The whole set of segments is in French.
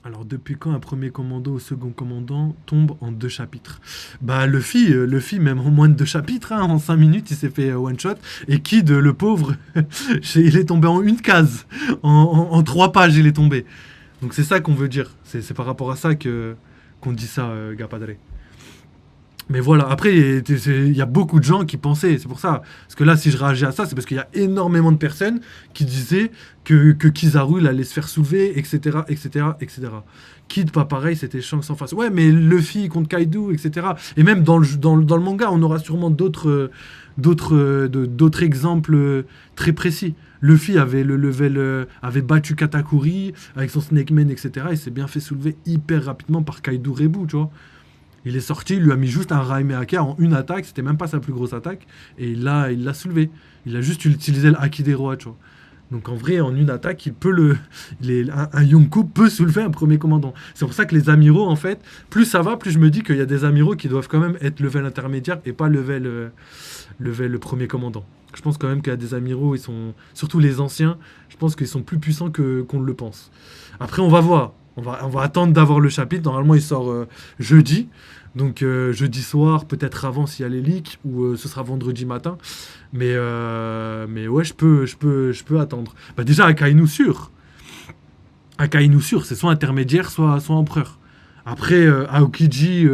Alors, depuis quand un premier commando ou second commandant tombe en deux chapitres? Bah, Luffy, même en moins de deux chapitres, hein, en 5 minutes, il s'est fait one shot. Et Kid, le pauvre, il est tombé en une case. En 3 pages, il est tombé. Donc, c'est ça qu'on veut dire. C'est par rapport à ça qu'on dit ça, Gapadre. Mais voilà, après, il y a beaucoup de gens qui pensaient, c'est pour ça. Parce que là, si je réagis à ça, c'est parce qu'il y a énormément de personnes qui disaient que Kizaru, il allait se faire soulever, etc., etc., etc. Kid, pas pareil, c'était Shanks en face. Ouais, mais Luffy contre Kaido, etc. Et même dans le manga, on aura sûrement d'autres exemples très précis. Luffy avait le level, avait battu Katakuri avec son Snake Man, etc. Il s'est bien fait soulever hyper rapidement par Kaido Rebu, tu vois. Il est sorti, il lui a mis juste un Raimehaka en une attaque, c'était même pas sa plus grosse attaque, et il l'a soulevé. Il a juste utilisé le Haki des rois, tu vois. Donc en vrai, en une attaque, un Yonko peut soulever un premier commandant. C'est pour ça que les amiraux, en fait, plus ça va, plus je me dis qu'il y a des amiraux qui doivent quand même être level intermédiaire et pas level premier commandant. Je pense quand même qu'il y a des amiraux, ils sont, surtout les anciens, je pense qu'ils sont plus puissants qu'on ne le pense. Après, on va voir. On va attendre d'avoir le chapitre. Normalement, il sort jeudi. Donc, jeudi soir, peut-être avant s'il y a les leaks, ou ce sera vendredi matin. Mais ouais, je peux attendre. Bah, déjà, Akainu sûr. Akainu sûr, c'est soit intermédiaire, soit empereur. Après, Aokiji,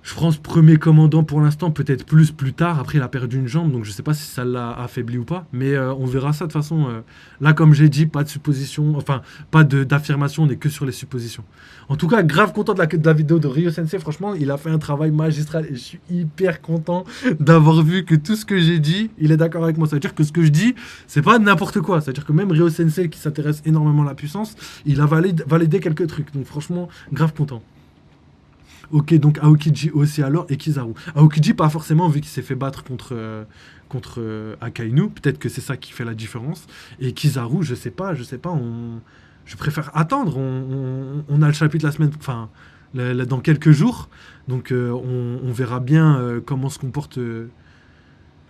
je pense premier commandant pour l'instant, peut-être plus tard. Après, il a perdu une jambe, donc je sais pas si ça l'a affaibli ou pas. Mais on verra ça de toute façon. Là, comme j'ai dit, pas de supposition, enfin, pas d'affirmation, on n'est que sur les suppositions. En tout cas, grave content de la vidéo de Ryo Sensei. Franchement, il a fait un travail magistral et je suis hyper content d'avoir vu que tout ce que j'ai dit, il est d'accord avec moi. Ça veut dire que ce que je dis, c'est pas n'importe quoi. Ça veut dire que même Ryo Sensei, qui s'intéresse énormément à la puissance, il a validé quelques trucs. Donc franchement, grave content. Ok, donc Aokiji aussi alors et Kizaru. Aokiji, pas forcément, vu qu'il s'est fait battre contre Akainu. Peut-être que c'est ça qui fait la différence. Et Kizaru, je sais pas. Je préfère attendre. On a le chapitre la semaine. Enfin, dans quelques jours. Donc, on verra bien comment se comporte.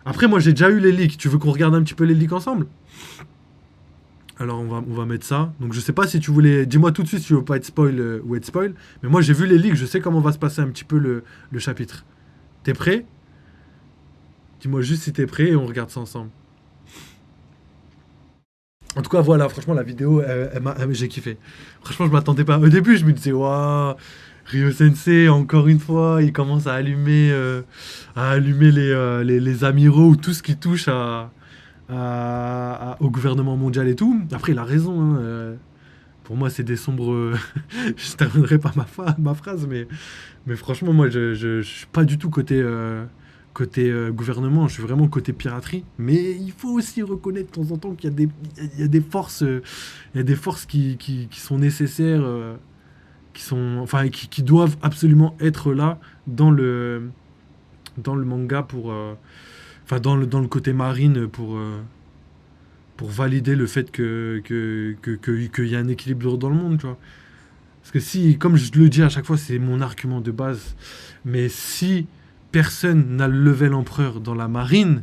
Après, moi, j'ai déjà eu les leaks. Tu veux qu'on regarde un petit peu les leaks ensemble? Alors on va mettre ça. Donc je sais pas si tu voulais. Dis-moi tout de suite si tu veux pas être spoil ou être spoil. Mais moi j'ai vu les leaks, je sais comment va se passer un petit peu le chapitre. T'es prêt? Dis-moi juste si t'es prêt et on regarde ça ensemble. En tout cas voilà, franchement la vidéo, j'ai kiffé. Franchement je m'attendais pas. Au début je me disais waouh, Ryo Sensei encore une fois, il commence à allumer les amiraux ou tout ce qui touche au gouvernement mondial et tout. Après, il a raison, hein, pour moi, c'est des sombres. Je terminerai pas ma phrase, mais franchement, moi, je suis pas du tout côté gouvernement. Je suis vraiment côté piraterie. Mais il faut aussi reconnaître de temps en temps qu'il y a des forces, il y a des forces qui sont nécessaires, enfin, qui doivent absolument être là dans le manga enfin, dans le côté marine pour valider le fait qu'il y a un équilibre dans le monde, tu vois. Parce que si, comme je le dis à chaque fois, c'est mon argument de base, mais si personne n'a le level empereur dans la marine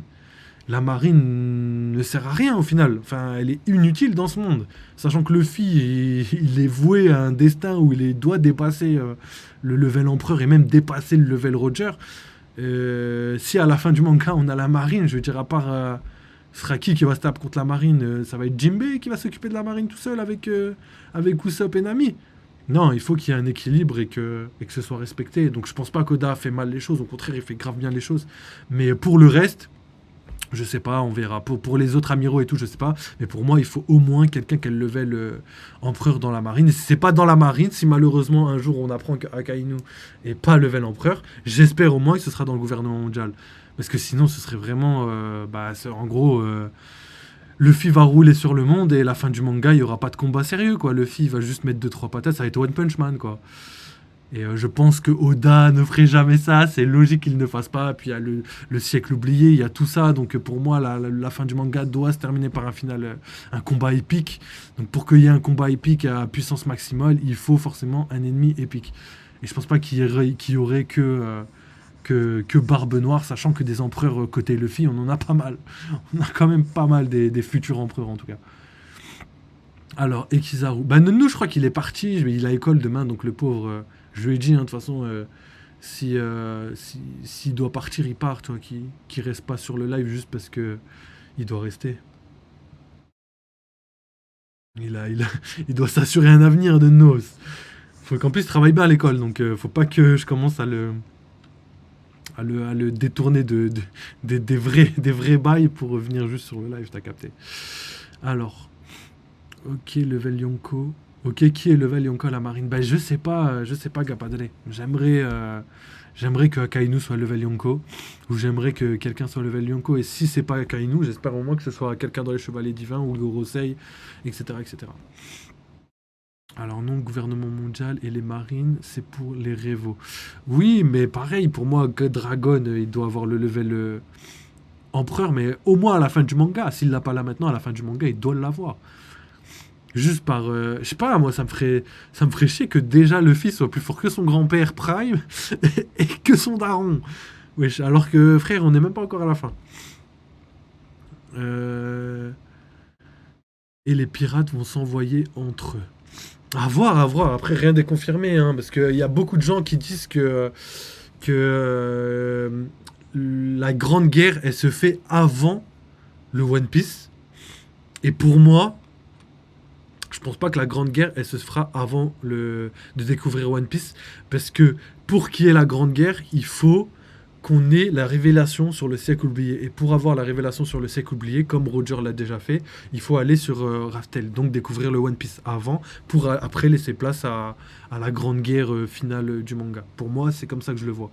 ne sert à rien au final. Enfin, elle est inutile dans ce monde. Sachant que Luffy, il est voué à un destin où doit dépasser le level empereur et même dépasser le level Roger. Si à la fin du manga on a la marine, je veux dire, à part ce sera qui va se taper contre la marine, ça va être Jinbei qui va s'occuper de la marine tout seul avec Usopp et Nami. Non, il faut qu'il y ait un équilibre et que ce soit respecté. Donc je pense pas qu'Oda fait mal les choses, au contraire il fait grave bien les choses. Mais pour le reste, je sais pas, on verra. Pour les autres amiraux et tout, je sais pas. Mais pour moi, il faut au moins quelqu'un qui a le level empereur dans la marine. Et si c'est pas dans la marine, si malheureusement un jour on apprend qu'Akainu est pas level empereur, j'espère au moins que ce sera dans le gouvernement mondial. Parce que sinon, ce serait vraiment. En gros, Luffy va rouler sur le monde et la fin du manga, il y aura pas de combat sérieux, quoi. Luffy va juste mettre deux trois patates, ça va être One Punch Man, quoi. Et je pense que Oda ne ferait jamais ça, c'est logique qu'il ne fasse pas. Puis il y a le siècle oublié, il y a tout ça. Donc pour moi, la fin du manga doit se terminer par un final, un combat épique. Donc pour qu'il y ait un combat épique à puissance maximale, il faut forcément un ennemi épique. Et je pense pas qu'il y aurait que Barbe Noire, sachant que des empereurs côté Luffy, on en a pas mal. On a quand même pas mal des futurs empereurs en tout cas. Alors, Ekizaru. Bah, Nunu, je crois qu'il est parti. Il a école demain, donc le pauvre. Je lui ai dit, hein, de toute façon, s'il doit partir, il part, tu vois, qu'il reste pas sur le live juste parce que il doit rester. Il a, il doit s'assurer un avenir de nos. Faut qu'en plus, il travaille bien à l'école, donc faut pas que je commence à le détourner des vrais bails pour revenir juste sur le live, t'as capté. Alors, ok, level Yonko. Ok, qui est level Yonko à la marine? Bah, je sais pas, Gapadre. J'aimerais que Akainu soit level Yonko, ou j'aimerais que quelqu'un soit level Yonko, et si c'est pas Akainu, j'espère au moins que ce soit quelqu'un dans les Chevaliers Divins, ou le Gorosei, etc., etc. Alors non, gouvernement mondial et les marines, c'est pour les révos. Oui, mais pareil, pour moi, God Dragon, il doit avoir le level empereur, mais au moins à la fin du manga. S'il l'a pas là maintenant, à la fin du manga, il doit l'avoir. Juste par... je sais pas, moi, ça me ferait chier que déjà Luffy soit plus fort que son grand-père Prime et que son daron. Wesh, alors que, frère, on n'est même pas encore à la fin. Euh, et les pirates vont s'envoyer entre eux. À voir, à voir. Après, rien n'est confirmé, hein, parce qu'il y a beaucoup de gens qui disent que la Grande Guerre, elle se fait avant le One Piece. Et pour moi, je pense pas que la Grande Guerre, elle se fera avant de découvrir One Piece, parce que pour qu'il y ait la Grande Guerre, il faut qu'on ait la révélation sur le siècle oublié. Et pour avoir la révélation sur le siècle oublié, comme Roger l'a déjà fait, il faut aller sur Raftel, donc découvrir le One Piece avant, pour après laisser place à la grande guerre finale du manga. Pour moi, c'est comme ça que je le vois.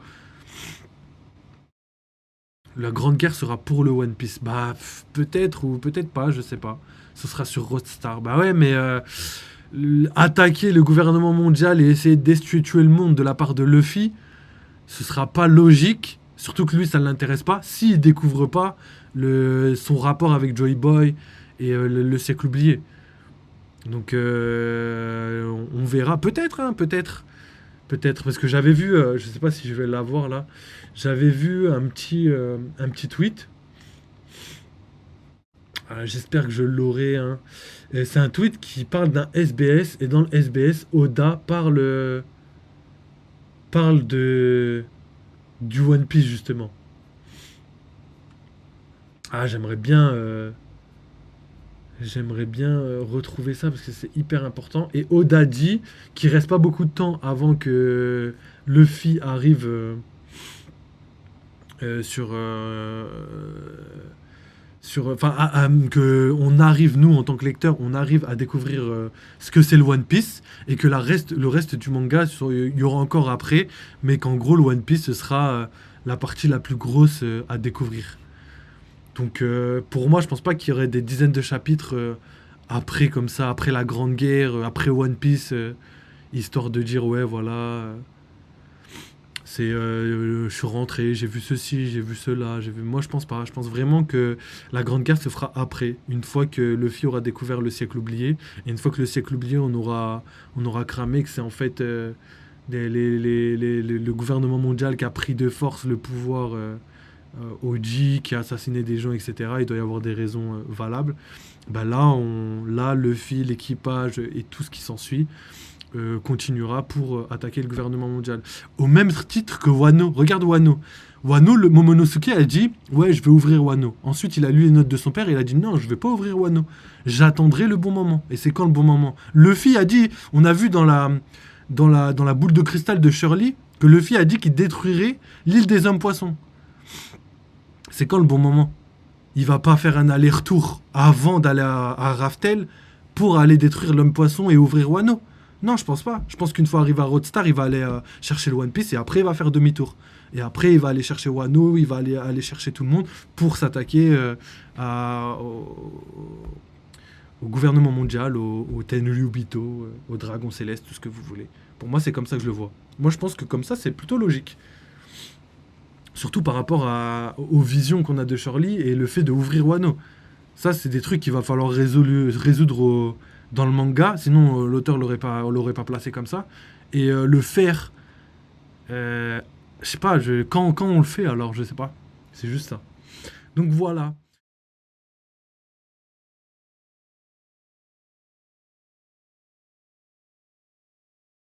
La grande guerre sera pour le One Piece. Bah, peut-être ou peut-être pas, je sais pas. Ce sera sur Roadstar. Bah ouais, mais attaquer le gouvernement mondial et essayer de destituer le monde de la part de Luffy, ce sera pas logique, surtout que lui ça ne l'intéresse pas, s'il découvre pas son rapport avec Joy Boy et le siècle oublié. Donc on verra, peut-être, hein, peut-être, parce que j'avais vu, je sais pas si je vais l'avoir là, j'avais vu un petit tweet. J'espère que je l'aurai, hein. C'est un tweet qui parle d'un SBS, et dans le SBS, Oda parle du One Piece justement. Ah, j'aimerais bien retrouver ça parce que c'est hyper important. Et Oda dit qu'il reste pas beaucoup de temps avant que Luffy arrive enfin, que on arrive, nous, en tant que lecteur, on arrive à découvrir ce que c'est le One Piece, et que le reste du manga, il y aura encore après, mais qu'en gros, le One Piece, ce sera la partie la plus grosse à découvrir. Donc, pour moi, je pense pas qu'il y aurait des dizaines de chapitres après, comme ça, après la Grande Guerre, après One Piece, histoire de dire, ouais, voilà, je suis rentré, j'ai vu ceci, j'ai vu cela, j'ai vu. Moi, je pense pas. Je pense vraiment que la Grande Guerre se fera après, une fois que Luffy aura découvert le siècle oublié, et une fois que le siècle oublié, on aura cramé que c'est en fait le gouvernement mondial qui a pris de force le pouvoir Oji, qui a assassiné des gens, etc. Il doit y avoir des raisons valables. Bah là, Luffy, l'équipage et tout ce qui s'ensuit continuera pour attaquer le gouvernement mondial. Au même titre que Wano. Regarde Wano. Wano, le Momonosuke a dit ouais, je vais ouvrir Wano. Ensuite, il a lu les notes de son père et il a dit non, je vais pas ouvrir Wano. J'attendrai le bon moment. Et c'est quand le bon moment? Luffy a dit, on a vu dans la boule de cristal de Shirley que Luffy a dit qu'il détruirait l'île des hommes poissons. C'est quand le bon moment? Il va pas faire un aller-retour avant d'aller à Raftel pour aller détruire l'homme poisson et ouvrir Wano. Non, je pense pas. Je pense qu'une fois arrivé à Roadstar, il va aller chercher le One Piece et après il va faire demi-tour. Et après il va aller chercher Wano, il va aller chercher tout le monde pour s'attaquer au gouvernement mondial, au Tenryubito, au Dragon Céleste, tout ce que vous voulez. Pour moi, c'est comme ça que je le vois. Moi, je pense que comme ça, c'est plutôt logique. Surtout par rapport aux visions qu'on a de Shirley et le fait d'ouvrir Wano. Ça, c'est des trucs qu'il va falloir résoudre dans le manga, sinon l'auteur l'aurait pas placé comme ça. Et le faire, je sais pas, quand on le fait, alors je sais pas. C'est juste ça. Donc voilà.